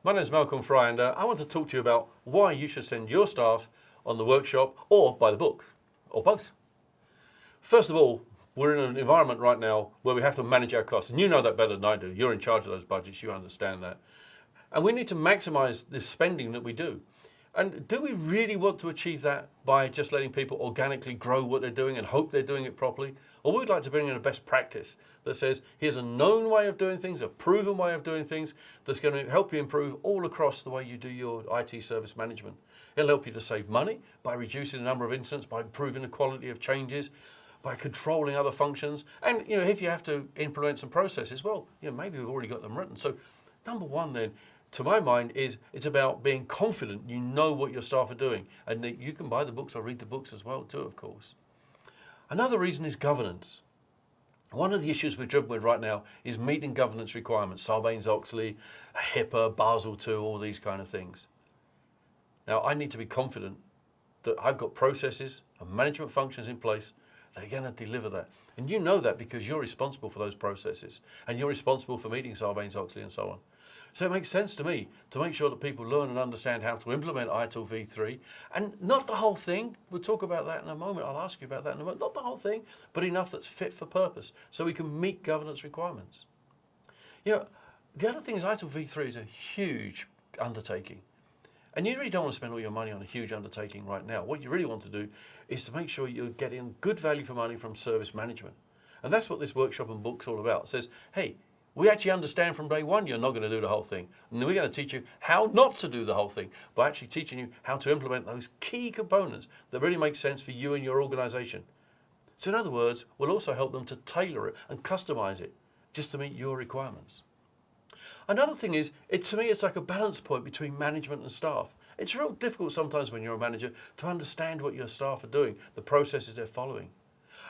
My name is Malcolm Fry, and I want to talk to you about why you should send your staff on the workshop or buy the book, or both. First of all, we're in an environment right now where we have to manage our costs, and you know that better than I do. You're in charge of those budgets, you understand that. And we need to maximize the spending that we do. And do we really want to achieve that by just letting people organically grow what they're doing and hope they're doing it properly? Or would we like to bring in a best practice that says, here's a known way of doing things, a proven way of doing things that's going to help you improve all across the way you do your IT service management. It'll help you to save money by reducing the number of incidents, by improving the quality of changes, by controlling other functions. And if you have to implement some processes, well, maybe we've already got them written. So number one then, to my mind, is it's about being confident you know what your staff are doing, and that you can buy the books or read the books as well too, of course. Another reason is governance. One of the issues we're driven with right now is meeting governance requirements, Sarbanes-Oxley, HIPAA, Basel II, all these kind of things. Now, I need to be confident that I've got processes and management functions in place that are going to deliver that. And you know that because you're responsible for those processes, and you're responsible for meeting Sarbanes-Oxley and so on. So it makes sense to me to make sure that people learn and understand how to implement ITIL v3, and not the whole thing. We'll talk about that in a moment. I'll ask you about that in a moment. Not the whole thing, but enough that's fit for purpose so we can meet governance requirements. The other thing is ITIL v3 is a huge undertaking. And you really don't want to spend all your money on a huge undertaking right now. What you really want to do is to make sure you're getting good value for money from service management. And that's what this workshop and book's all about. It says, hey, we actually understand from day one you're not going to do the whole thing. And we're going to teach you how not to do the whole thing by actually teaching you how to implement those key components that really make sense for you and your organization. So in other words, we'll also help them to tailor it and customize it just to meet your requirements. Another thing is, to me, it's like a balance point between management and staff. It's real difficult sometimes when you're a manager to understand what your staff are doing, the processes they're following.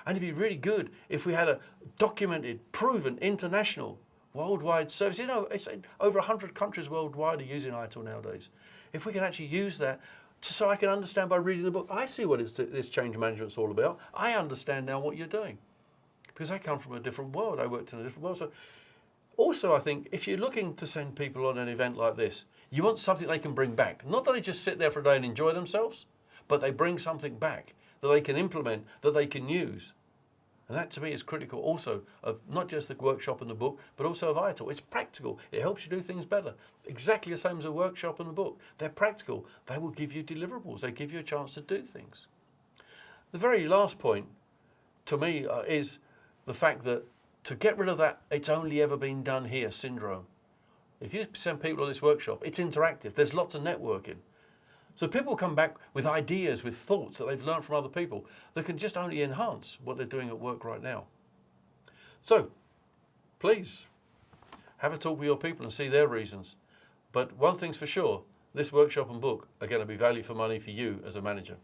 And it'd be really good if we had a documented, proven, international, worldwide service. It's over 100 countries worldwide are using ITIL nowadays. If we can actually use that so I can understand by reading the book, I see what this change management's all about. I understand now what you're doing because I come from a different world. I worked in a different world. So also, I think if you're looking to send people on an event like this, you want something they can bring back. Not that they just sit there for a day and enjoy themselves, but they bring something back that they can implement, that they can use. And that to me is critical also of not just the workshop and the book, but also of ITIL. It's practical. It helps you do things better. Exactly the same as a workshop and the book. They're practical. They will give you deliverables. They give you a chance to do things. The very last point to me is the fact that to get rid of that "it's only ever been done here" syndrome. If you send people to this workshop, it's interactive. There's lots of networking. So people come back with ideas, with thoughts that they've learned from other people that can just only enhance what they're doing at work right now. So please have a talk with your people and see their reasons. But one thing's for sure, this workshop and book are going to be value for money for you as a manager.